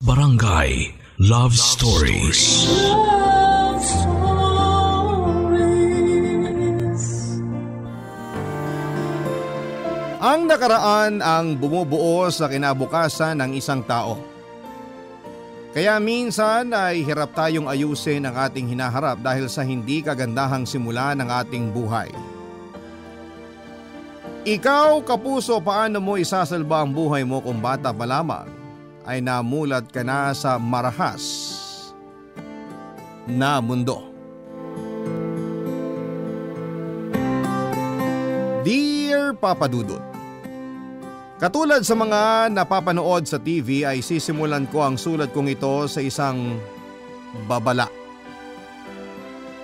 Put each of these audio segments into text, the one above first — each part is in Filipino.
Barangay Love Stories. Love Stories. Ang nakaraan ang bumubuo sa kinabukasan ng isang tao. Kaya minsan ay hirap tayong ayusin ang ating hinaharap dahil sa hindi kagandahang simula ng ating buhay. Ikaw, kapuso, paano mo isasalba ang buhay mo kung bata pa lamang ay namulat ka na sa marahas na mundo? Dear Papa Dudut, katulad sa mga napapanood sa TV ay sisimulan ko ang sulat kong ito sa isang babala.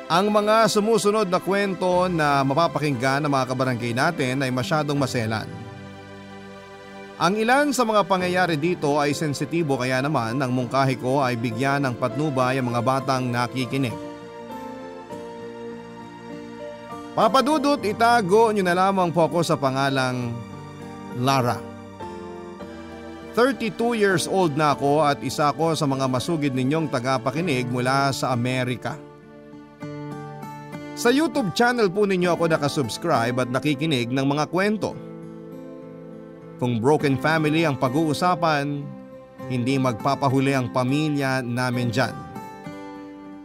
Ang mga sumusunod na kwento na mapapakinggan ng mga kabarangay natin ay masyadong maselan. Ang ilan sa mga pangyayari dito ay sensitibo, kaya naman ang mungkahi ko ay bigyan ng patnubay ang mga batang nakikinig. Papa Dudut, itago niyo na lamang po ako sa pangalang Lara. 32 years old na ako at isa ko sa mga masugid ninyong tagapakinig mula sa Amerika. Sa YouTube channel po ninyo ako nakasubscribe at nakikinig ng mga kwento. Kung broken family ang pag-uusapan, hindi magpapahuli ang pamilya namin dyan.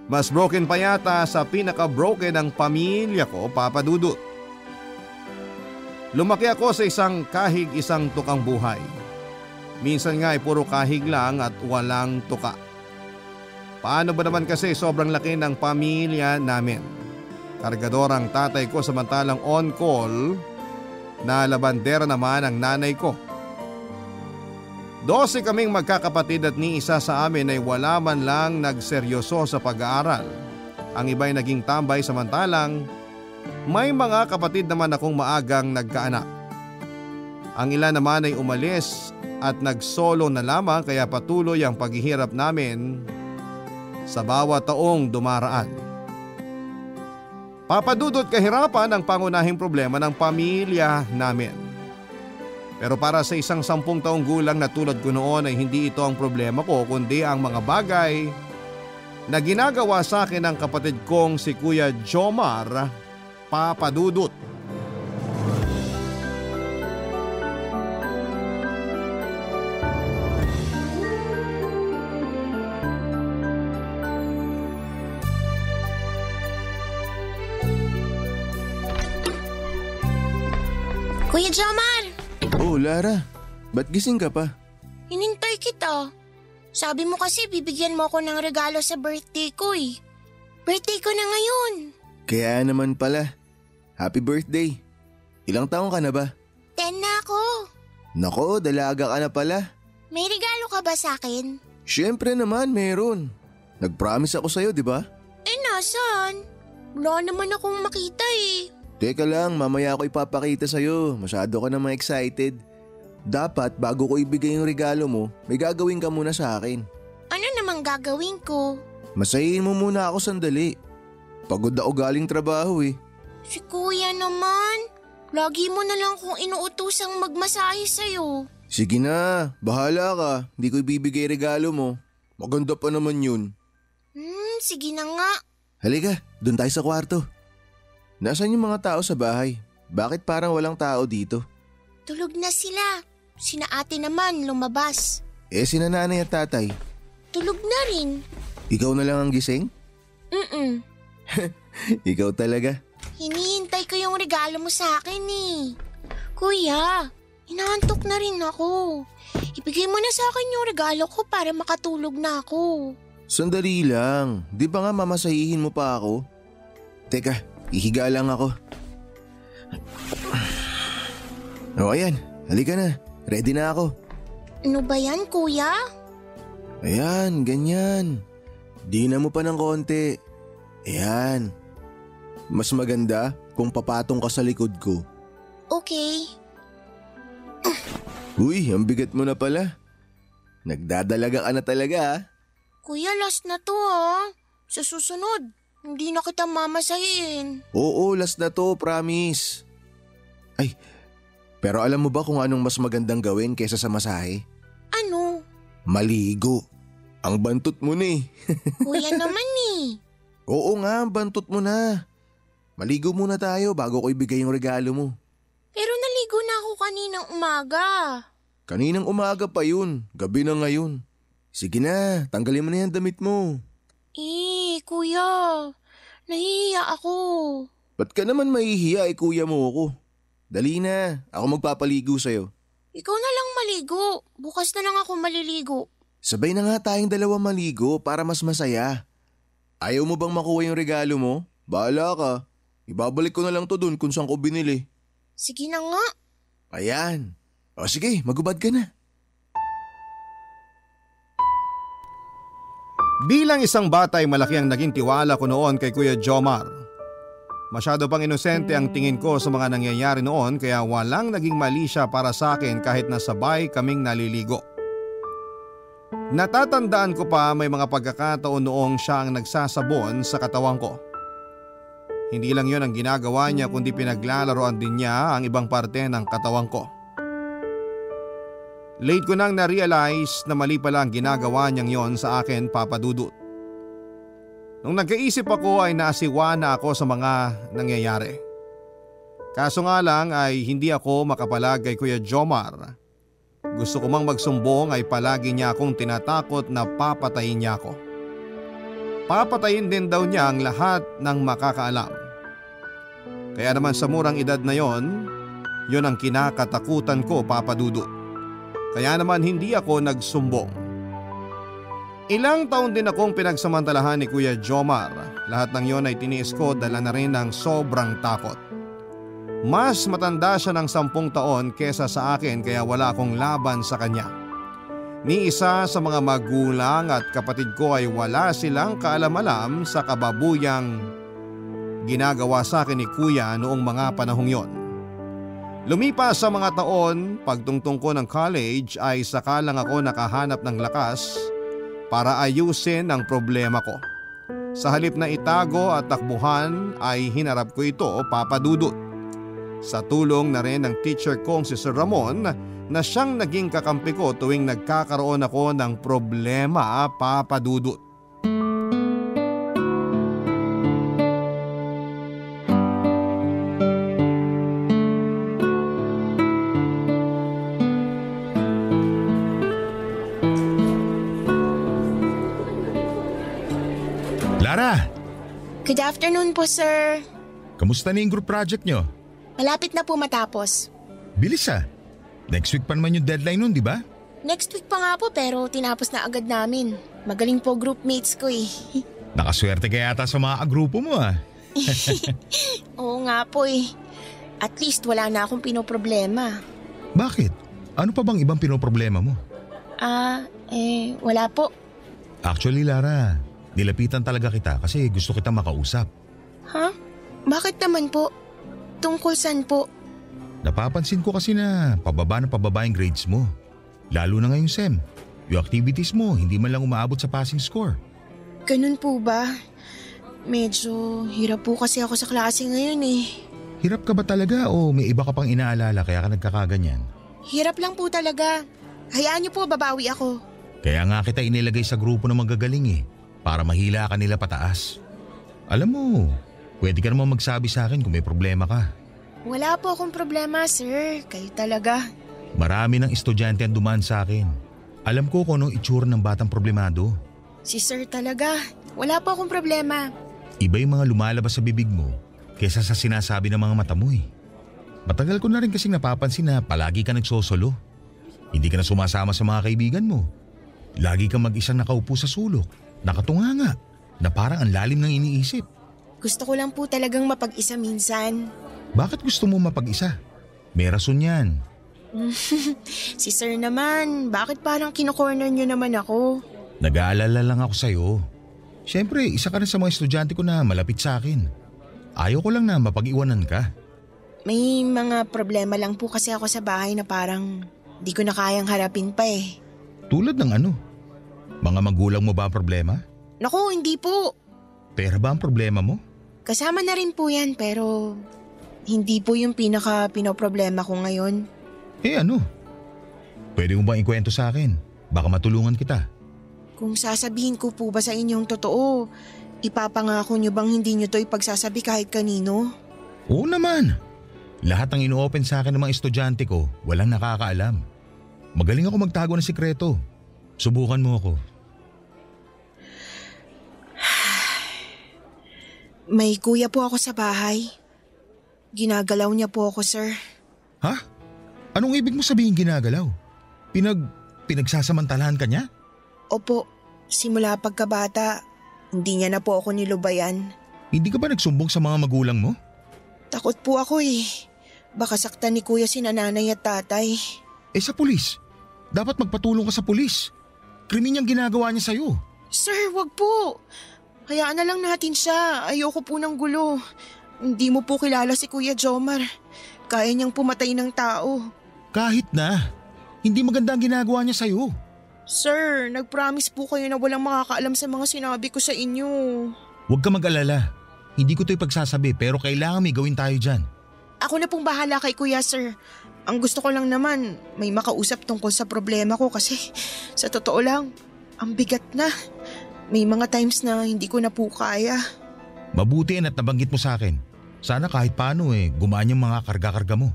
Mas broken pa yata sa pinaka-broken ang pamilya ko, Papa Dudut. Lumaki ako sa isang kahig isang tukang buhay. Minsan nga ay puro kahig lang at walang tuka. Paano ba naman kasi sobrang laki ng pamilya namin? Kargador ang tatay ko samantalang on-call na labandera naman ang nanay ko. 12 kaming magkakapatid at ni isa sa amin ay wala man lang nagseryoso sa pag-aaral. Ang iba'y naging tambay samantalang may mga kapatid naman akong maagang nagkaanak. Ang ilan naman ay umalis at nagsolo na lamang, kaya patuloy ang paghihirap namin sa bawat taong dumaraan. Papa Dudut, kahirapan ang pangunahing problema ng pamilya namin. Pero para sa isang 10 taong gulang na tulad ko noon ay hindi ito ang problema ko, kundi ang mga bagay na ginagawa sa akin ng kapatid kong si Kuya Jomar, Papa Dudut. Kuya Jomar! Oh, Lara. Ba't gising ka pa? Hinintay kita. Sabi mo kasi bibigyan mo ako ng regalo sa birthday ko eh. Birthday ko na ngayon. Kaya naman pala. Happy birthday. Ilang taong ka na ba? 10 na ako. Nako, dalaga ka na pala. May regalo ka ba sa akin? Siyempre naman, meron. Nag-promise ako sa'yo, di ba? Nasaan? Wala naman akong makita eh. Teka lang, mamaya ako ipapakita sa'yo. Masyado ka naman excited. Dapat bago ko ibigay yung regalo mo, may gagawin ka muna sa akin. Ano namang gagawin ko? Masayin mo muna ako sandali. Pagod ako galing trabaho eh. Si kuya naman. Lagi mo na lang kung inuutosang magmasahe sa'yo. Sige na, bahala ka. Hindi ko ibibigay regalo mo. Maganda pa naman yun. Sige na nga. Halika, doon tayo sa kwarto. Nasaan yung mga tao sa bahay? Bakit parang walang tao dito? Tulog na sila. Sina ate naman lumabas. Sina nanay at tatay? Tulog na rin. Ikaw na lang ang gising? Ikaw talaga. Hinihintay ko yung regalo mo sa akin eh. Kuya, inaantok na rin ako. Ibigay mo na sa akin yung regalo ko para makatulog na ako. Sandali lang. Di ba nga mamasahihin mo pa ako? Teka. Ihiga lang ako. Ayan. Halika na. Ready na ako. Ano ba yan, kuya? Ayan, ganyan. Dina mo pa ng konti. Ayan. Mas maganda kung papatong ka sa likod ko. Okay. Uy, ang bigat mo na pala. Nagdadalaga ka na talaga ah. Kuya, last na to ah. Sa susunod, hindi na kita mamasahin. Oo, last na to, promise. Ay, pero alam mo ba kung anong mas magandang gawin kaysa sa masahe? Ano? Maligo. Ang bantot mo na eh. Kuya naman eh. Oo nga, bantot mo na. Maligo muna tayo bago ko ibigay yung regalo mo. Pero naligo na ako kaninang umaga. Kaninang umaga pa yun, gabi na ngayon. Sige na, tanggalin mo na yung damit mo. Kuya, nahihiya ako. Ba't ka naman mahihiya kuya mo ako? Dali na, ako magpapaligo sa'yo. Ikaw na lang maligo. Bukas na lang ako maliligo. Sabay na nga tayong dalawa maligo para mas masaya. Ayaw mo bang makuha yung regalo mo? Bahala ka. Ibabalik ko na lang to dun kung saan ko binili. Sige na nga. Ayan. O sige, magubad ka na. Bilang isang bata ay malaki ang naging tiwala ko noon kay Kuya Jomar. Masyado pang inosente ang tingin ko sa mga nangyayari noon kaya walang naging mali siya para sa akin kahit nasabay kaming naliligo. Natatandaan ko pa may mga pagkakataon noong siya ang nagsasabon sa katawan ko. Hindi lang yon ang ginagawa niya kundi pinaglalaroan din niya ang ibang parte ng katawan ko. Late ko nang na-realize na mali pala ang ginagawa niyang yon sa akin, Papa Dudut. Nung nagkaisip ako ay naasiwa na ako sa mga nangyayari. Kaso nga lang ay hindi ako makapalag kay Kuya Jomar. Gusto ko mang magsumbong ay palagi niya akong tinatakot na papatayin niya ako. Papatayin din daw niya ang lahat ng makakaalam. Kaya naman sa murang edad na yon ang kinakatakutan ko, Papa Dudut. Kaya naman hindi ako nagsumbong. Ilang taon din akong pinagsamantalahan ni Kuya Jomar. Lahat ng yon ay tiniis ko dala na rin ng sobrang takot. Mas matanda siya ng 10 taon kesa sa akin kaya wala akong laban sa kanya. Ni isa sa mga magulang at kapatid ko ay wala silang kaalam-alam sa kababuyang ginagawa sa akin ni Kuya noong mga panahong yon. Lumipas sa mga taon, pagtungtong ko ng college ay saka lang ako nakahanap ng lakas para ayusin ang problema ko. Sa halip na itago at takbuhan ay hinarap ko ito, Papa Dudut. Sa tulong na rin ng teacher kong si Sir Ramon na siyang naging kakampi ko tuwing nagkakaroon ako ng problema, Papa Dudut. Lara! Good afternoon po, sir. Kamusta na yung group project nyo? Malapit na po matapos. Bilis ah. Next week pa naman yung deadline nun, di ba? Next week pa nga po pero tinapos na agad namin. Magaling po groupmates ko eh. Nakaswerte ka yata sa mga agrupo mo ah. Oo nga po eh. At least wala na akong pinoproblema. Bakit? Ano pa bang ibang pinoproblema mo? Wala po. Actually Lara, nilapitan talaga kita kasi gusto kitang makausap. Ha? Bakit naman po? Tungkol saan po? Napapansin ko kasi na pababa yung grades mo. Lalo na ngayong SEM. Yung activities mo hindi man lang umaabot sa passing score. Ganun po ba? Medyo hirap po kasi ako sa klase ngayon eh. Hirap ka ba talaga o may iba ka pang inaalala kaya ka nagkakaganyan? Hirap lang po talaga. Hayaan niyo po, babawi ako. Kaya nga kita inilagay sa grupo ng magagaling para mahila ka nila pataas. Alam mo, pwede ka naman magsabi sa akin kung may problema ka. Wala po akong problema, sir. Kayo talaga. Marami ng estudyante ang dumaan sa akin. Alam ko kung anong itsura ng batang problemado. Si sir talaga. Wala po akong problema. Iba yung mga lumalabas sa bibig mo kesa sa sinasabi ng mga mata mo Matagal ko na rin kasing napapansin na palagi ka nagsosolo. Hindi ka na sumasama sa mga kaibigan mo. Lagi kang mag-isang nakaupo sa sulok, nakatunganga, na parang ang lalim ng iniisip. Gusto ko lang po talagang mapag-isa minsan. Bakit gusto mo mapag-isa? May rason yan. Si sir naman, bakit parang kino-corner niyo naman ako? Nag-aalala lang ako sa'yo. Siyempre, isa ka na sa mga estudyante ko na malapit sa akin. Ayaw ko lang na mapag-iwanan ka. May mga problema lang po kasi ako sa bahay na parang di ko na kayang harapin pa eh. Tulad ng ano? Mga magulang mo ba ang problema? Naku, hindi po. Pera ba ang problema mo? Kasama na rin po yan pero hindi po yung pinoproblema ko ngayon. Ano? Pwede mo bang ikwento sa akin? Baka matulungan kita. Kung sasabihin ko po ba sa inyong totoo, ipapangako niyo bang hindi niyo to ipagsasabi kahit kanino? Oo naman. Lahat ng ino-open sa akin ng mga estudyante ko, walang nakakaalam. Magaling ako magtago ng sikreto. Subukan mo ako. May kuya po ako sa bahay. Ginagalaw niya po ako, sir. Ha? Anong ibig mo sabihin ginagalaw? Pinagsasamantalahan ka niya? Opo, simula pagkabata, hindi niya na po ako nilubayan. Hindi ka ba nagsumbong sa mga magulang mo? Takot po ako eh. Baka saktan ni kuya sina nanay at tatay. Sa pulis. Dapat magpatulong ka sa pulis. Krimen niyang ginagawa niya sa'yo. Sir, wag po. Hayaan na lang natin siya. Ayoko po ng gulo. Hindi mo po kilala si Kuya Jomar. Kaya niyang pumatay ng tao. Kahit na. Hindi maganda ang ginagawa niya sa'yo. Sir, nag-promise po kayo na walang makakaalam sa mga sinabi ko sa inyo. Huwag ka mag-alala. Hindi ko ito ipagsasabi pero kailangan may gawin tayo dyan. Ako na pong bahala kay Kuya, sir. Ang gusto ko lang naman, may makausap tungkol sa problema ko kasi sa totoo lang, ang bigat na. May mga times na hindi ko na po kaya. Mabuti at nabanggit mo sa akin. Sana kahit paano gumaan yung mga karga-karga mo.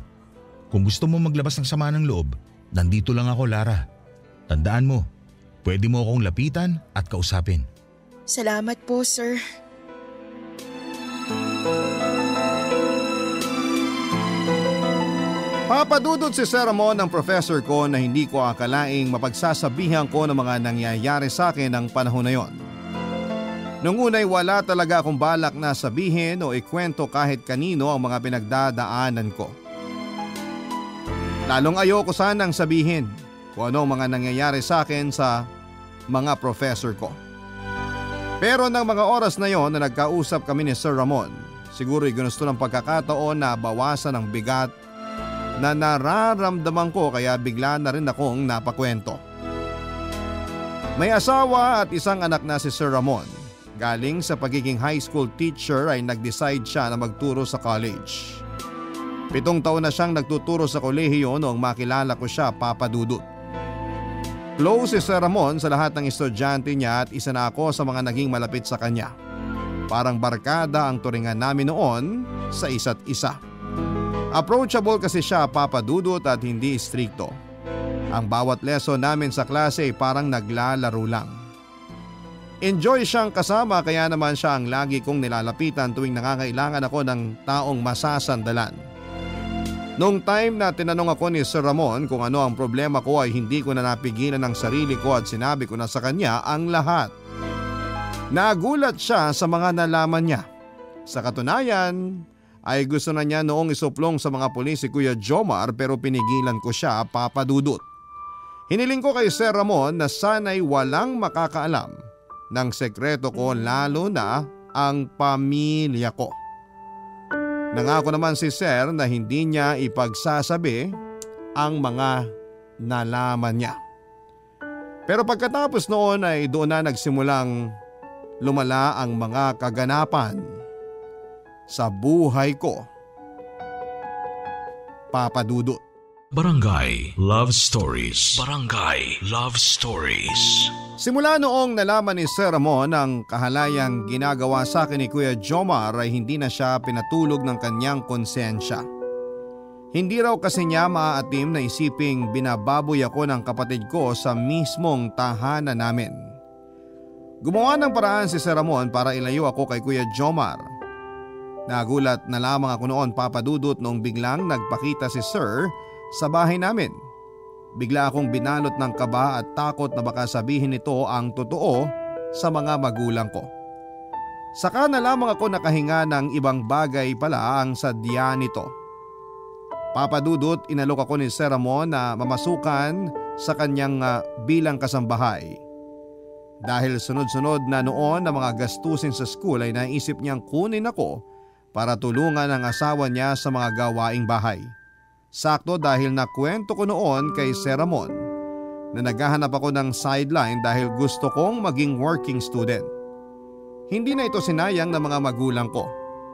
Kung gusto mo maglabas ng sama ng loob, nandito lang ako, Lara. Tandaan mo, pwede mo akong lapitan at kausapin. Salamat po, sir. Papadudod si Sir Ramon ng professor ko na hindi ko akalaing mapagsasabihan ko ng mga nangyayari sa akin ng panahon na yon. Nung unay wala talaga akong balak na sabihin o ikwento kahit kanino ang mga pinagdadaanan ko. Lalong ayoko sanang sabihin kung ano ang mga nangyayari sa akin sa mga professor ko. Pero ng mga oras na yon na nagkausap kami ni Sir Ramon, siguro'y ginusto ng pagkakataon na bawasan ang bigat na nararamdaman ko kaya bigla na rin akong napakwento. May asawa at isang anak na si Sir Ramon. Galing sa pagiging high school teacher ay nag-decide siya na magturo sa college. 7 taon na siyang nagtuturo sa kolehiyo noong makilala ko siya, Papa Dudut. Close si Sir Ramon sa lahat ng estudyante niya at isa na ako sa mga naging malapit sa kanya. Parang barkada ang turingan namin noon sa isa't isa. Approachable kasi siya, Papa Dudut, at hindi istrikto. Ang bawat lesson namin sa klase ay parang naglalaro lang. Enjoy siyang kasama kaya naman siya ang lagi kong nilalapitan tuwing nangangailangan ako ng taong masasandalan. Noong time na tinanong ako ni Sir Ramon kung ano ang problema ko ay hindi ko na napigilan ang sarili ko at sinabi ko na sa kanya ang lahat. Nagulat siya sa mga nalaman niya. Sa katunayan ay gusto na niya noong isuplong sa mga pulis si Kuya Jomar pero pinigilan ko siya, Papa Dudut. Hiniling ko kay Sir Ramon na sana'y walang makakaalam ng sekreto ko lalo na ang pamilya ko. Nangako naman si Sir na hindi niya ipagsasabi ang mga nalaman niya. Pero pagkatapos noon ay doon na nagsimulang lumala ang mga kaganapan sa buhay ko, Papa Dudut. Barangay Love Stories. Barangay Love Stories. Simula noong nalaman ni Sir Ramon ang kahalayang ginagawa sa akin ni Kuya Jomar ay hindi na siya pinatulog ng kanyang konsensya. Hindi raw kasi niya maaatim na isiping binababoy ako ng kapatid ko sa mismong tahanan namin. Gumawa ng paraan si Sir Ramon para ilayo ako kay Kuya Jomar. Nagulat na lamang ako noon, Papa Dudut, noong biglang nagpakita si Sir sa bahay namin. Bigla akong binalot ng kaba at takot na baka sabihin nito ang totoo sa mga magulang ko. Saka na lamang ako nakahinga ng ibang bagay pala ang sadya nito. Papa Dudut, inalok ako ni Sir Ramon na mamasukan sa kanyang bilang kasambahay. Dahil sunod-sunod na noon na mga gastusin sa school ay naisip niyang kunin ako para tulungan ang asawa niya sa mga gawaing bahay. Sakto dahil nakwento ko noon kay Sir Ramon na naghahanap ako ng sideline dahil gusto kong maging working student. Hindi na ito sinayang ng mga magulang ko.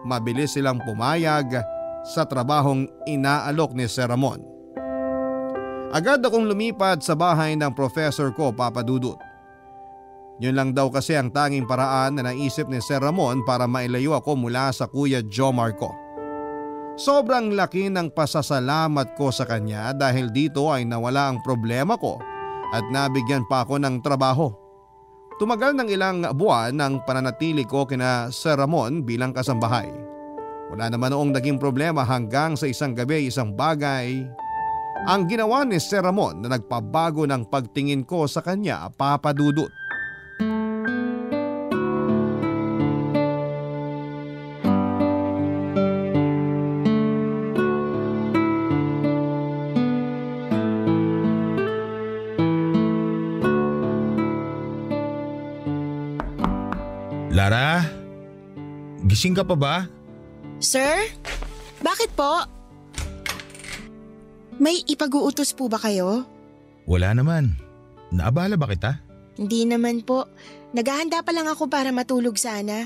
Mabilis silang pumayag sa trabahong inaalok ni Sir Ramon. Agad akong lumipat sa bahay ng professor ko, Papa Dudut. Yun lang daw kasi ang tanging paraan na naisip ni Sir Ramon para mailayo ako mula sa Kuya Jomar ko. Sobrang laki ng pasasalamat ko sa kanya dahil dito ay nawala ang problema ko at nabigyan pa ako ng trabaho. Tumagal ng ilang buwan ang pananatili ko kina Sir Ramon bilang kasambahay. Wala naman noong naging problema hanggang sa isang gabi isang bagay ang ginawa ni Sir Ramon na nagpabago ng pagtingin ko sa kanya, Papa Dudut. Lara? Gising ka pa ba? Sir? Bakit po? May ipag-uutos po ba kayo? Wala naman. Naabala ba kita? Hindi naman po. Naghahanda pa lang ako para matulog sana.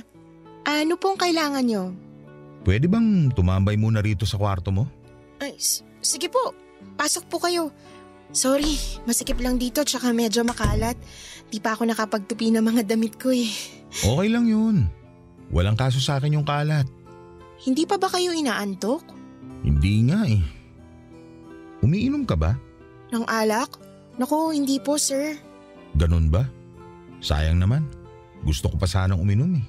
Ano pong kailangan nyo? Pwede bang tumambay muna rito sa kwarto mo? Ay, sige po. Pasok po kayo. Sorry, masikip lang dito tsaka medyo makalat. Di pa ako nakapagtupi ng mga damit ko eh. Okay lang yun. Walang kaso sa akin yung kalat. Hindi pa ba kayo inaantok? Hindi nga eh. Umiinom ka ba? Ng alak? Naku, hindi po sir. Ganun ba? Sayang naman. Gusto ko pa sanang uminom eh.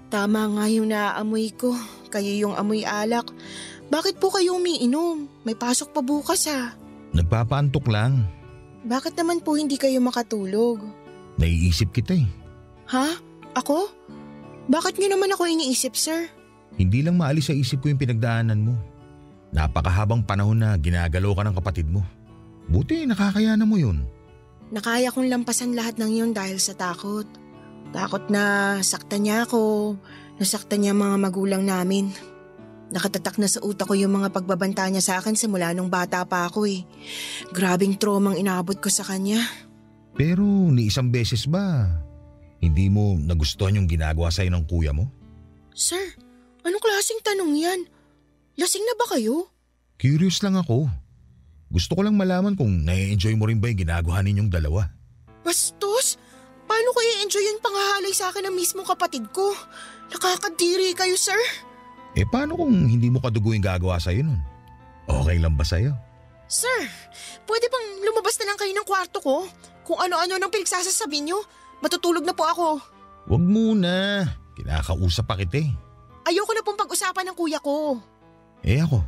Tama nga yung naaamoy ko. Kayo yung amoy alak. Bakit po kayo umiinom? May pasok pa bukas ah. Nagpapaantok lang. Bakit naman po hindi kayo makatulog? Naiisip kita eh. Ha? Ako? Bakit niyo naman ako iniisip, sir? Hindi lang maalis sa isip ko yung pinagdaanan mo. Napakahabang panahon na ginagalaw ka ng kapatid mo. Buti nakakayanan mo yun. Nakaya kong lampasan lahat ng yun dahil sa takot. Takot na saktan niya ako, nasaktan niya mga magulang namin. Nakatatak na sa utak ko yung mga pagbabanta niya sa akin simula nung bata pa ako eh. Grabing traumang inabot ko sa kanya. Pero ni isang beses ba, hindi mo nagustuhan yung ginagawa sa'yo ng kuya mo? Sir, anong klaseng tanong yan? Lasing na ba kayo? Curious lang ako. Gusto ko lang malaman kung nai-enjoy mo rin ba yung ginagawa ninyong dalawa. Bastos? Paano ko i-enjoy yung panghahalay sa akin ng mismong kapatid ko? Nakakadiri kayo, sir. Eh paano kung hindi mo kadugo yung gagawa sa'yo nun? Okay lang ba sa'yo? Sir, pwede bang lumabas na lang kayo ng kwarto ko? Kung ano-ano nang pinagsasasabi niyo, matutulog na po ako. Wag muna. Kinakausap pa kita eh. Ayoko na pong pag-usapan ng kuya ko. Eh ako,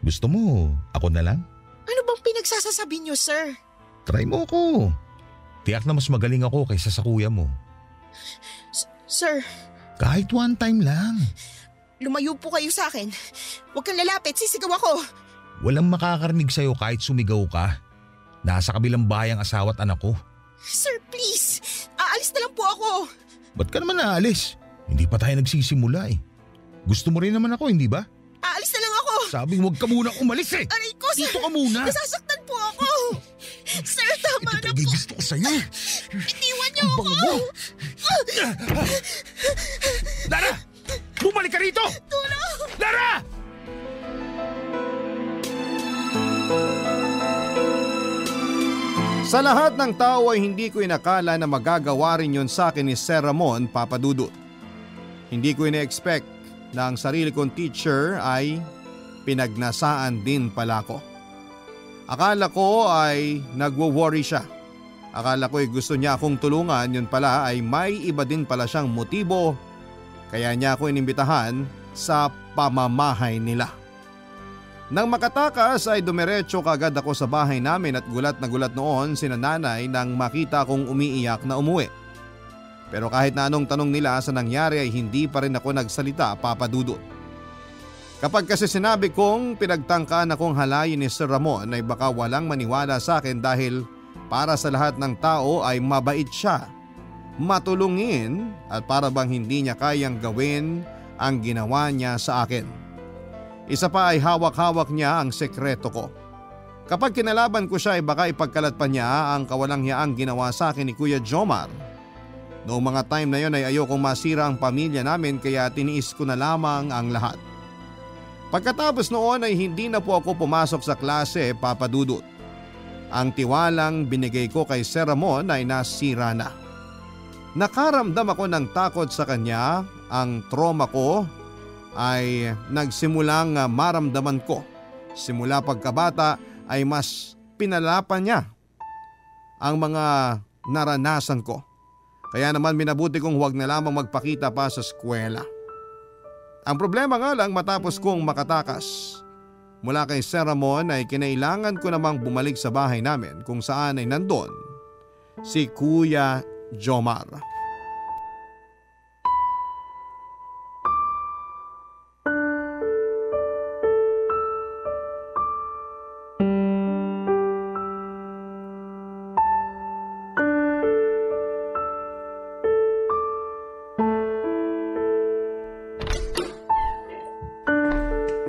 gusto mo ako na lang? Ano bang pinagsasasabi niyo, sir? Try mo ako. Tiyak na mas magaling ako kaysa sa kuya mo. Sir. Kahit one time lang. Lumayo po kayo sa akin. Huwag kang lalapit, sisigaw ako. Walang makakarinig sa'yo kahit sumigaw ka. Nasa kabilang bahay ang asawa at anak ko. Sir, please. Aalis na lang po ako. Ba't ka naman aalis? Hindi pa tayo nagsisimula eh. Gusto mo rin naman ako, hindi ba? Aalis na lang ako. Sabing huwag ka muna umalis eh. Aray ko, sir. Dito ka muna. Nasasaktan po ako. Sir, tama na po. Ito gusto ko sa'yo. Itiwan niyo ako. Bango mo. Lara! Bumalik ka rito! Tulong! Lara! Sa lahat ng tao ay hindi ko inakala na magagawa rin yun sa akin ni Sir Ramon, Papa Dudut. Hindi ko ina-expect na ang sarili kong teacher ay pinagnasaan din pala ko. Akala ko ay nagwo-worry siya. Akala ko ay gusto niya akong tulungan, yun pala ay may iba din pala siyang motibo. Kaya niya ako inimbitahan sa pamamahay nila. Nang makatakas ay dumiretso kagad ako sa bahay namin at gulat na gulat noon sina nanay nang makita kong umiiyak na umuwi. Pero kahit na anong tanong nila sa nangyari ay hindi pa rin ako nagsalita, Papa Dudut. Kapag kasi sinabi kong pinagtangkaan akong halayin ni Sir Ramon ay baka walang maniwala sa akin dahil para sa lahat ng tao ay mabait siya, matulungin at para bang hindi niya kayang gawin ang ginawa niya sa akin. Isa pa ay hawak-hawak niya ang sekreto ko. Kapag kinalaban ko siya ay baka ipagkalat pa niya ang kawalang hiyaang ginawa sa akin ni Kuya Jomar. Noong mga time na yon ay ayokong masira ang pamilya namin kaya tiniis ko na lamang ang lahat. Pagkatapos noon ay hindi na po ako pumasok sa klase, Papa Dudut. Ang tiwalang binigay ko kay Sir Ramon ay nasira na. Nakaramdam ako ng takot sa kanya. Ang trauma ko ay nagsimulang maramdaman ko. Simula pagkabata ay mas pinalapan niya ang mga naranasan ko. Kaya naman minabuti kong huwag na lamang magpakita pa sa eskwela. Ang problema nga lang, matapos kong makatakas mula kay Sir Ramon ay kinailangan ko namang bumalik sa bahay namin kung saan ay nandun si Kuya Jomar.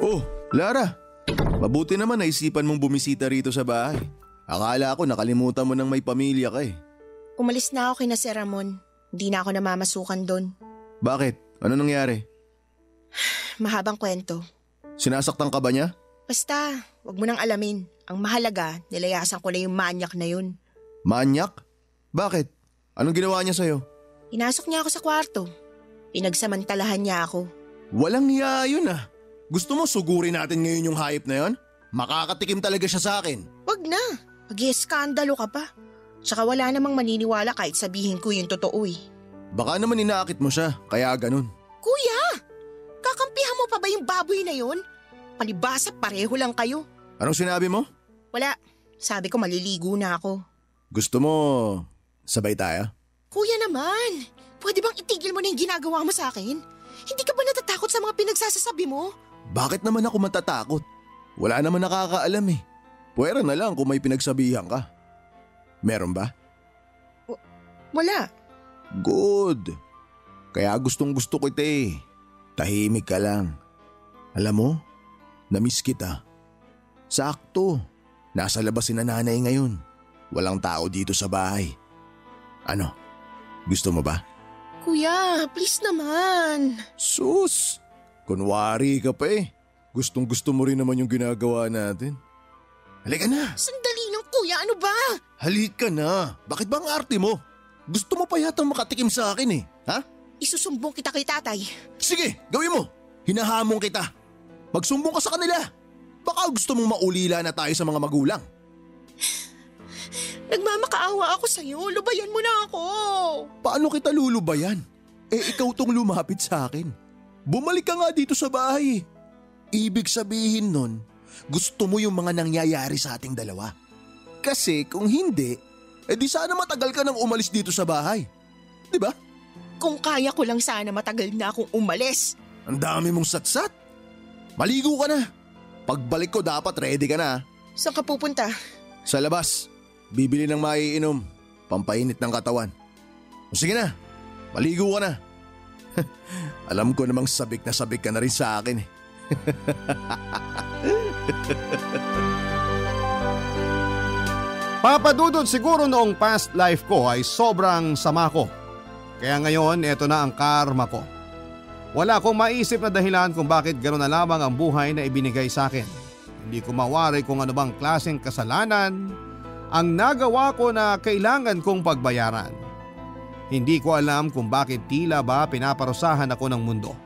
Oh, Lara, mabuti naman naisipan mong bumisita rito sa bahay. Akala ko nakalimutan mo nang may pamilya ka eh. Umalis na ako kina Sir Ramon. Hindi na ako namamasukan doon. Bakit? Ano nangyari? Mahabang kwento. Sinasaktan ka ba niya? Basta, wag mo nang alamin. Ang mahalaga, nilayasan ko na yung manyak na yun. Manyak? Bakit? Anong ginawa niya sa'yo? Inasok niya ako sa kwarto. Pinagsamantalahan niya ako. Walang hiya yun ah. Gusto mo sugurin natin ngayon yung hayop na yun? Makakatikim talaga siya sa akin. Wag na. Mag-ieskandalo ka pa. Tsaka wala namang maniniwala kahit sabihin ko yung totoo eh. Baka naman inaakit mo siya, kaya ganun. Kuya! Kakampihan mo pa ba yung baboy na yun? Palibasa pareho lang kayo. Anong sinabi mo? Wala. Sabi ko maliligo na ako. Gusto mo sabay tayo? Kuya naman, pwede bang itigil mo na yung ginagawa mo sa akin? Hindi ka ba natatakot sa mga pinagsasasabi mo? Bakit naman ako matatakot? Wala naman nakakaalam eh. Pwera na lang kung may pinagsabihan ka. Meron ba? Wala. Good. Kaya gustong gusto ko ito eh. Tahimik ka lang. Alam mo, namiss kita. Sakto. Nasa labas si nanay ngayon. Walang tao dito sa bahay. Ano? Gusto mo ba? Kuya, please naman. Sus! Kunwari ka pa eh. Gustong gusto mo rin naman yung ginagawa natin. Halika na! Sandali lang kuya, ano ba? Halika na! Bakit bang arte mo? Gusto mo pa yata makatikim sa akin eh, ha? Isusumbong kita kay tatay. Sige, gawin mo! Hinahamon kita. Magsumbong ka sa kanila. Baka gusto mong maulila na tayo sa mga magulang. Nagmamakaawa ako sa'yo, lubayan mo na ako. Paano kita lulubayan? Ikaw tong lumapit sa akin. Bumalik ka nga dito sa bahay. Ibig sabihin nun, gusto mo yung mga nangyayari sa ating dalawa. Kasi kung hindi, di sana matagal ka nang umalis dito sa bahay. Diba? Kung kaya ko lang sana matagal na akong umalis. Ang dami mong satsat. Maligo ka na. Pagbalik ko dapat ready ka na. Saan ka pupunta? Sa labas. Bibili ng maiinom. Pampainit ng katawan. O sige na. Maligo ka na. Alam ko namang sabik ka na rin sa akin eh. Papadudod siguro noong past life ko ay sobrang sama ko. Kaya ngayon eto na ang karma ko. Wala akong maisip na dahilan kung bakit gano'n na lamang ang buhay na ibinigay sa akin. Hindi ko mawari kung ano bang klaseng kasalanan ang nagawa ko na kailangan kong pagbayaran. Hindi ko alam kung bakit tila ba pinaparusahan ako ng mundo.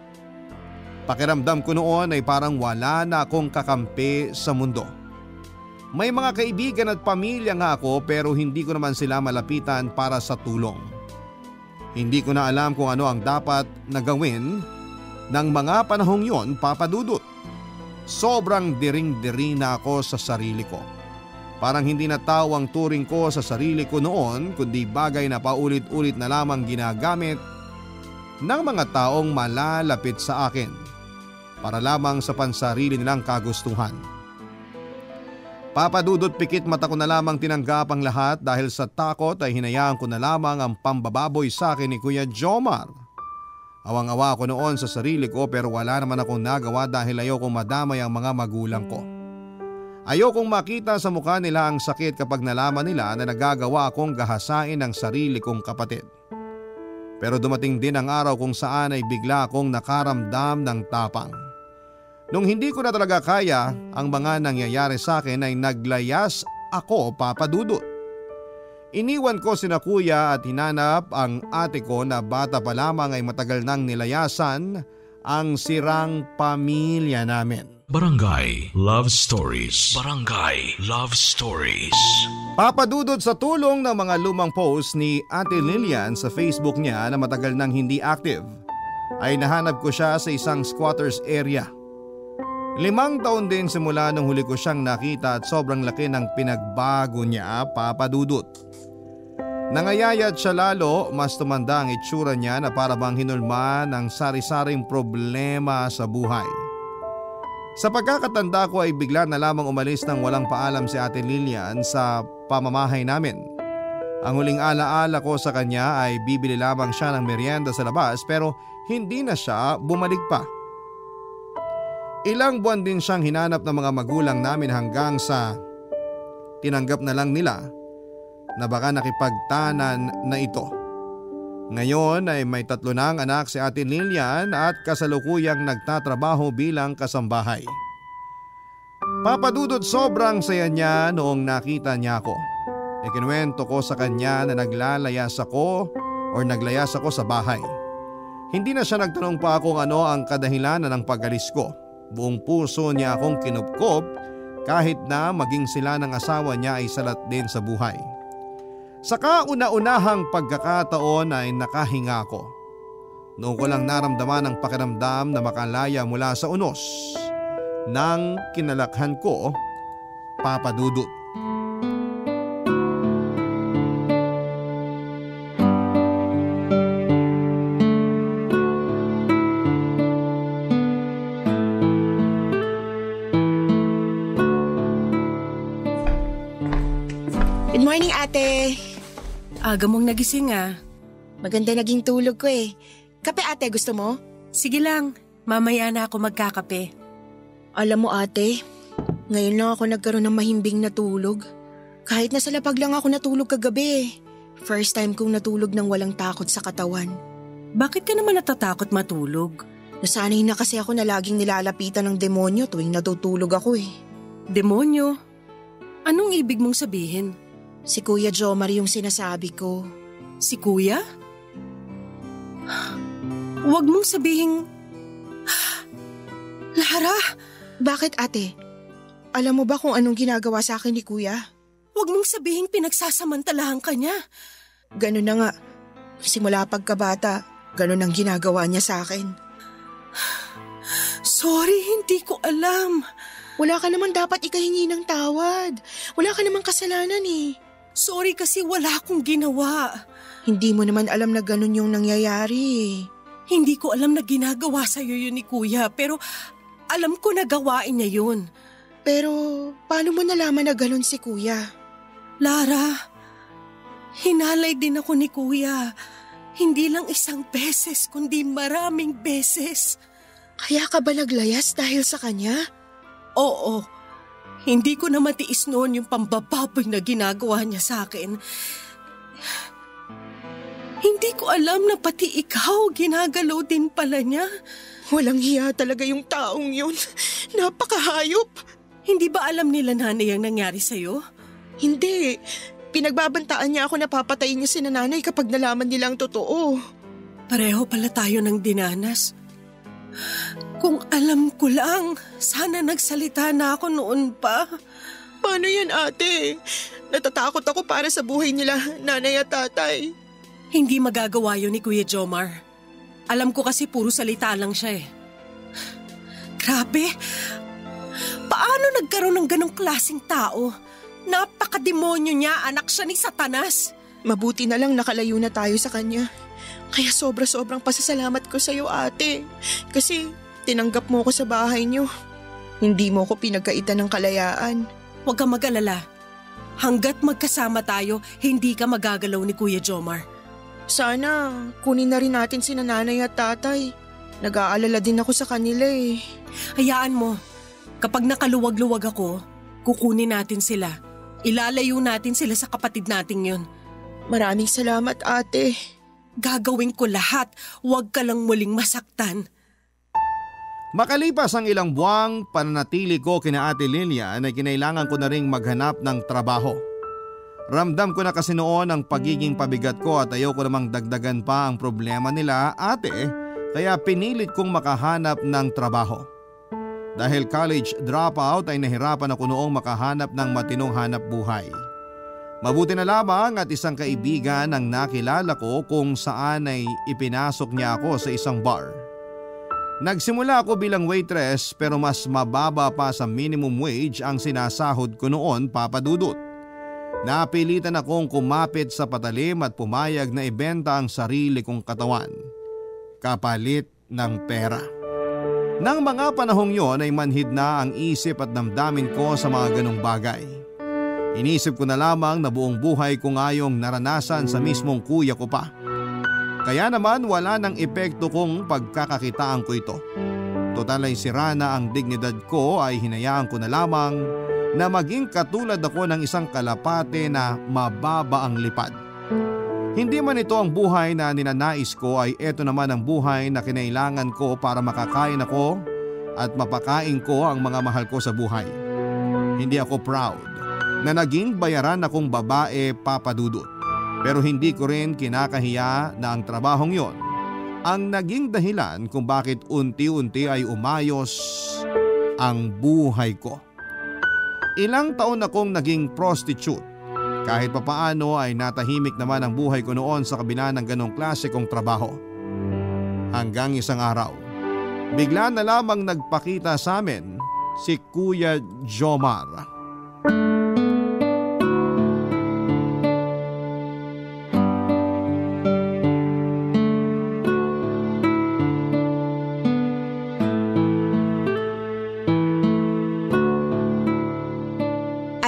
Pakiramdam ko noon ay parang wala na akong kakampi sa mundo. May mga kaibigan at pamilya nga ako pero hindi ko naman sila malapitan para sa tulong. Hindi ko na alam kung ano ang dapat na gawin ng mga panahong yon, Papadudot. Sobrang diring-diri na ako sa sarili ko. Parang hindi na tao ang turing ko sa sarili ko noon kundi bagay na paulit-ulit na lamang ginagamit ng mga taong malalapit sa akin para lamang sa pansarili nilang kagustuhan. Papadudot, pikit mata ko na lamang tinanggap ang lahat dahil sa takot ay hinayaan ko na lamang ang pambababoy sa akin ni Kuya Jomar. Awang-awa ako noon sa sarili ko pero wala naman akong nagawa dahil ayokong madamay ang mga magulang ko. Ayokong makita sa mukha nila ang sakit kapag nalaman nila na nagagawa akong gahasain ang sarili kong kapatid. Pero dumating din ang araw kung saan ay bigla akong nakaramdam ng tapang. Nung hindi ko na talaga kaya ang mga nangyayari sa akin ay naglayas ako, Papadudot. Iniwan ko sina kuya at hinanap ang ate ko na bata pa lamang ay matagal nang nilayasan ang sirang pamilya namin. Barangay Love Stories. Barangay Love Stories. Papadudod sa tulong ng mga lumang post ni Ate Lilian sa Facebook niya na matagal nang hindi active, ay nahanap ko siya sa isang squatters area. 5 taon din simula nung huli ko siyang nakita at sobrang laki ng pinagbago niya, papadudot. Nangayayat siya lalo, mas tumanda ang itsura niya na para bang hinulma ng sari-saring problema sa buhay. Sa pagkakatanda ko ay bigla na lamang umalis ng walang paalam si Ate Lilian sa pamamahay namin. Ang huling alaala ko sa kanya ay bibili lamang siya ng merienda sa labas pero hindi na siya bumalik pa. Ilang buwan din siyang hinanap ng mga magulang namin hanggang sa tinanggap na lang nila na baka nakipagtanan na ito. Ngayon ay may 3 na ang anak si Ate Lilian at kasalukuyang nagtatrabaho bilang kasambahay. Papadudod, sobrang saya niya noong nakita niya ako. Ikinuwento ko sa kanya na naglayas ako sa bahay. Hindi na siya nagtanong pa kung ano ang kadahilanan ng pag-alis ko. Buong puso niya akong kinupkop kahit na maging sila ng asawa niya ay salat din sa buhay. Sa kauna-unahang pagkakataon ay nakahinga ko. Noon ko lang naramdaman ang pakiramdam na makalaya mula sa unos ng kinalakhan ko, papadudot. Good morning, ate. Aga mong nagising ah. Maganda naging tulog ko eh. Kape, ate, gusto mo? Sige lang, mamaya na ako magkakape. Alam mo, ate, ngayon lang ako nagkaroon ng mahimbing na tulog. Kahit nasa lapag lang ako natulog kagabi. First time kong natulog ng walang takot sa katawan. Bakit ka naman natatakot matulog? Nasanay na kasi ako na laging nilalapitan ng demonyo tuwing natutulog ako eh. Demonyo? Anong ibig mong sabihin? Si Kuya Jomar yung sinasabi ko. Si Kuya? Huwag mong sabihin... Lara! Bakit, ate? Alam mo ba kung anong ginagawa sa akin ni Kuya? Huwag mong sabihin pinagsasamantalahan ka niya. Ganun na nga. Simula pagkabata, ganun ang ginagawa niya sa akin. Sorry, hindi ko alam. Wala ka naman dapat ikahingi ng tawad. Wala ka namang kasalanan eh. Sorry kasi wala akong ginawa. Hindi mo naman alam na ganun yung nangyayari. Hindi ko alam na ginagawa sa'yo yun ni Kuya, pero alam ko na gawain niya yun. Pero paano mo nalaman na ganun si Kuya? Lara, hinalay din ako ni Kuya. Hindi lang isang beses, kundi maraming beses. Kaya ka ba naglayas dahil sa kanya? Oo. Hindi ko na matiis noon yung pambababoy na ginagawa niya sa akin. Hindi ko alam na pati ikaw ginagalaw din pala niya. Walang hiya talaga yung taong yun. Napakahayop. Hindi ba alam nila nanay ang nangyari sa'yo? Hindi. Pinagbabantaan niya ako na papatayin niya si nanay kapag nalaman nila ang totoo. Pareho pala tayo ng dinanas. Kung alam ko lang, sana nagsalita na ako noon pa. Paano yan, ate? Natatakot ako para sa buhay nila, nanay at tatay. Hindi magagawa yun ni Kuya Jomar. Alam ko kasi puro salita lang siya eh. Grabe! Paano nagkaroon ng ganong klaseng tao? Napakademonyo niya, anak siya ni Satanas. Mabuti na lang nakalayo na tayo sa kanya. Kaya sobra-sobrang pasasalamat ko sa'yo, ate. Kasi tinanggap mo ko sa bahay niyo. Hindi mo ko pinagkaitan ng kalayaan. Huwag kang mag-alala. Hanggat magkasama tayo, hindi ka magagalaw ni Kuya Jomar. Sana kunin na rin natin si nanay at tatay. Nag-aalala din ako sa kanila eh. Hayaan mo. Kapag nakaluwag-luwag ako, kukunin natin sila. Ilalayo natin sila sa kapatid nating yun. Maraming salamat, ate. Gagawin ko lahat. Huwag ka lang muling masaktan. Makalipas ang ilang buwang pananatili ko kina Ate Lilian ay kinailangan ko na ring maghanap ng trabaho. Ramdam ko na kasi noon ang pagiging pabigat ko at ayaw ko namang dagdagan pa ang problema nila, ate, kaya pinilit kong makahanap ng trabaho. Dahil college dropout ay nahirapan ako noong makahanap ng matinong hanap buhay. Mabuti na lamang at isang kaibigan ang nakilala ko kung saan ay ipinasok niya ako sa isang bar. Nagsimula ako bilang waitress pero mas mababa pa sa minimum wage ang sinasahod ko noon, Papa Dudut. Napilitan akong kumapit sa patalim at pumayag na ibenta ang sarili kong katawan, kapalit ng pera. Nang mga panahong yon ay manhid na ang isip at damdamin ko sa mga ganong bagay. Inisip ko na lamang na buong buhay ko ngayong naranasan sa mismong kuya ko pa. Kaya naman wala nang epekto kung pagkakakitaan ko ito. Total ay sira na ang dignidad ko, ay hinayaan ko na lamang na maging katulad ako ng isang kalapate na mababa ang lipad. Hindi man ito ang buhay na ninanais ko, ay ito naman ang buhay na kinailangan ko para makakain ako at mapakain ko ang mga mahal ko sa buhay. Hindi ako proud na naging bayaran akong babae, Papa Dudut. Pero hindi ko rin kinakahiya na ang trabahong yon ang naging dahilan kung bakit unti-unti ay umayos ang buhay ko. Ilang taon akong naging prostitute. Kahit papaano ay natahimik naman ang buhay ko noon sa kabila ng ganong klase kong trabaho. Hanggang isang araw, bigla na lamang nagpakita sa amin si Kuya Jomar.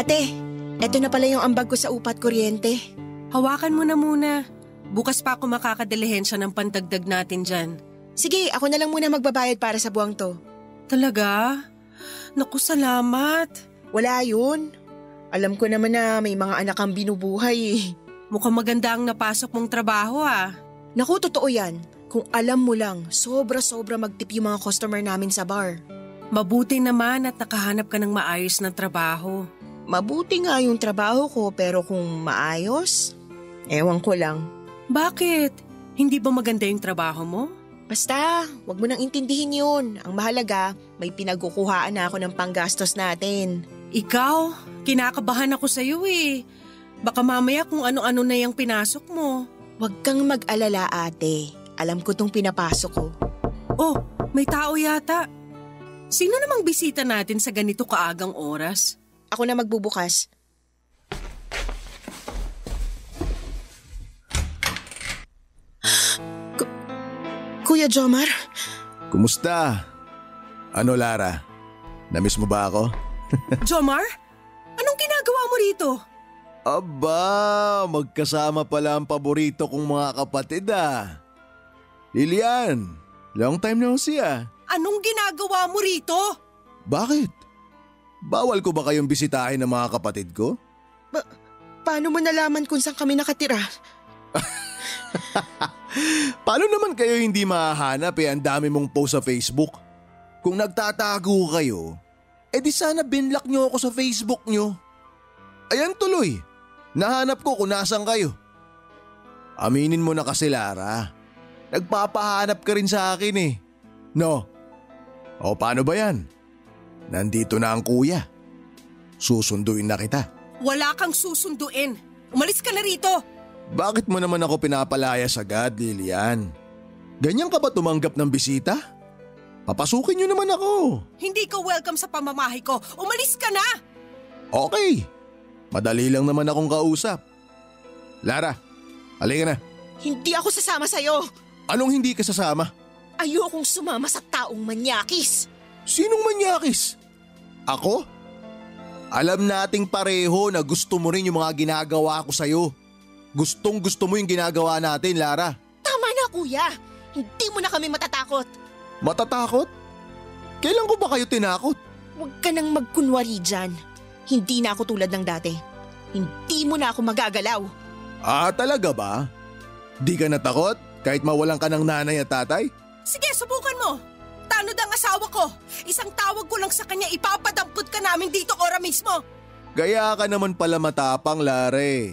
Ate, eto na pala yung ambag ko sa upat kuryente. Hawakan mo na muna. Bukas pa ako makakadilihensya ng pandagdag natin dyan. Sige, ako na lang muna magbabayad para sa buwang to. Talaga? Naku, salamat. Wala yun. Alam ko naman na may mga anak kang binubuhay eh. Mukhang maganda ang napasok mong trabaho ah. Naku, totoo yan. Kung alam mo lang, sobra-sobra magtip yung mga customer namin sa bar. Mabuti naman at nakahanap ka ng maayos na trabaho. Mabuti nga yung trabaho ko, pero kung maayos, ewan ko lang. Bakit? Hindi ba maganda yung trabaho mo? Basta, wag mo nang intindihin yun. Ang mahalaga, may pinagkukuhaan na ako ng panggastos natin. Ikaw, kinakabahan ako sa'yo eh. Baka mamaya kung ano-ano na yung pinasok mo. Wag kang mag-alala, ate. Alam ko tong pinapasok ko. Oh, may tao yata. Sino namang bisita natin sa ganito kaagang oras? Ako na magbubukas. Kuya Jomar? Kumusta? Ano, Lara? Namiss mo ba ako? Jomar? Anong ginagawa mo rito? Aba, magkasama pala ang paborito kong mga kapatid ah. Lilian, long time no see ah. Anong ginagawa mo rito? Bakit? Bawal ko ba kayong bisitahin ng mga kapatid ko? Paano mo nalaman kung saan kami nakatira? Paano naman kayo hindi mahahanap ang dami mong post sa Facebook? Kung nagtatago kayo, edi sana binlock nyo ako sa Facebook nyo. Ayan tuloy, nahanap ko kung nasan kayo. Aminin mo na kasi, Lara, nagpapahanap ka rin sa akin eh. No? O paano ba yan? Nandito na ang kuya. Susunduin na kita. Wala kang susunduin. Umalis ka na rito. Bakit mo naman ako pinapalayas agad, Lilian? Ganyan ka ba tumanggap ng bisita? Papasukin niyo naman ako. Hindi ka welcome sa pamamahay ko. Umalis ka na! Okay. Madali lang naman akong kausap. Lara, halika na. Hindi ako sasama sa'yo. Anong hindi ka sasama? Ayokong sumama sa taong manyakis. Sinong manyakis? Ako? Alam nating pareho na gusto mo rin yung mga ginagawa ko sa'yo. Gustong gusto mo yung ginagawa natin, Lara. Tama na, kuya. Hindi mo na kami matatakot. Matatakot? Kailan ko ba kayo tinakot? Huwag ka nang magkunwari dyan. Hindi na ako tulad ng dati. Hindi mo na ako magagalaw. Ah, talaga ba? Di ka natakot kahit mawalan ka ng nanay at tatay? Sige, subukan mo. Tanod ang asawa ko. Isang tawag ko lang sa kanya, ipapadampot ka namin dito ora mismo. Gaya ka naman pala matapang, Lare.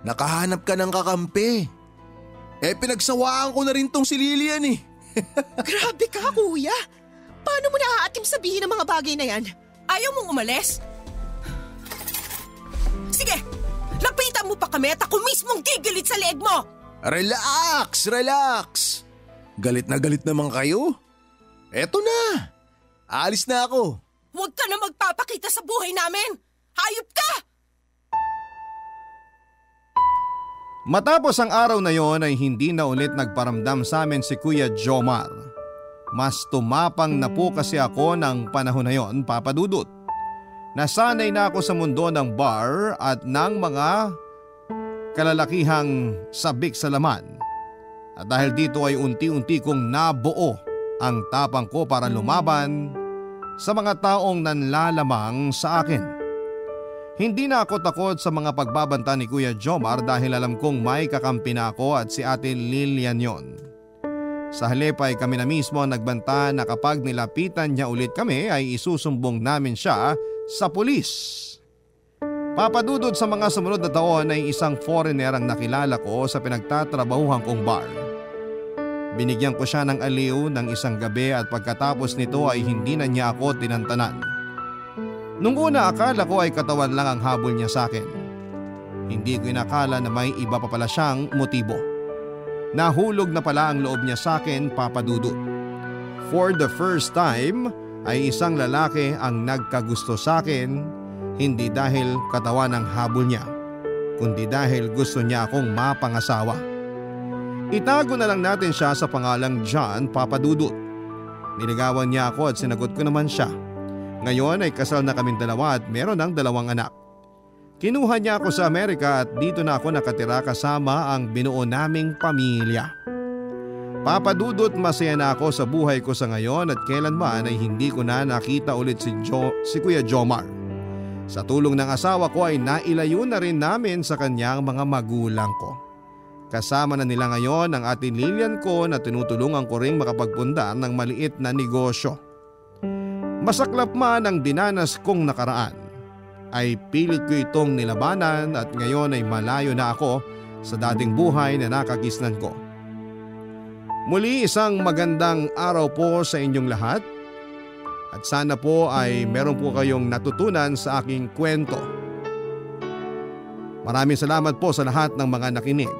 Nakahanap ka ng kakampi. Pinagsawaan ko na rin tong si Lilian eh. Grabe ka, kuya. Paano mo naaatim sabihin ang mga bagay na yan? Ayaw mong umalis? Sige, lapitan mo pa kami at ako mismong gigilit sa leeg mo! Relax, relax. Galit na galit naman kayo. Eto na. Alis na ako. Huwag ka na magpapakita sa buhay namin! Hayop ka! Matapos ang araw na yon ay hindi na ulit nagparamdam sa amin si Kuya Jomar. Mas tumapang na po kasi ako ng panahon na yon, Papa Dudut. Nasanay na ako sa mundo ng bar at ng mga kalalakihang sabik sa laman. At dahil dito ay unti-unti kong nabuo ang tapang ko para lumaban sa mga taong nanlalamang sa akin. Hindi na ako takot sa mga pagbabanta ni Kuya Jomar dahil alam kong may kakampi na ako at si Ate Lilian yon. Sa halip ay kami na mismo ang nagbanta na kapag nilapitan niya ulit kami ay isusumbong namin siya sa pulis. Papadudod sa mga sumunod na taon ay isang foreigner ang nakilala ko sa pinagtatrabahuhan kong bar. Binigyan ko siya ng aliw ng isang gabi at pagkatapos nito ay hindi na niya ako tinantanan. Nung una akala ko ay katawan lang ang habol niya sa akin. Hindi ko inakala na may iba pa pala siyang motibo. Nahulog na pala ang loob niya sa akin, Papa Dudut. For the first time ay isang lalaki ang nagkagusto sa akin, hindi dahil katawan ang habol niya, kundi dahil gusto niya akong mapangasawa. Itago na lang natin siya sa pangalang John, Papa Dudut. Niligawan niya ako at sinagot ko naman siya. Ngayon ay kasal na kaming dalawa at meron ng 2 anak. Kinuha niya ako sa Amerika at dito na ako nakatira kasama ang binuo naming pamilya. Papa Dudut, masaya na ako sa buhay ko sa ngayon at kailanman ay hindi ko na nakita ulit si Kuya Jomar. Sa tulong ng asawa ko ay nailayo na rin namin sa kanyang mga magulang ko. Kasama na nila ngayon ang Ate Lilian ko na tinutulungan ko ring makapagpundar ng maliit na negosyo. Masaklap man ang dinanas kong nakaraan, ay pilit ko itong nilabanan at ngayon ay malayo na ako sa dating buhay na nakagisnan ko. Muli isang magandang araw po sa inyong lahat at sana po ay meron po kayong natutunan sa aking kwento. Maraming salamat po sa lahat ng mga nakinig.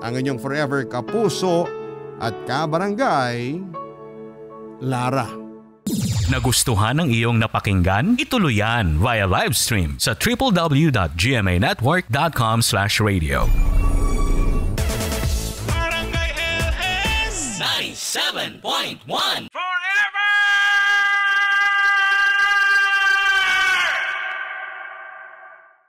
Ang inyong forever kapuso at kabarangay, Lara. Nagustuhan ng iyong napakinggan? Ituloy yan via live stream sa www.gmanetwork.com/radio. Barangay LS 97.1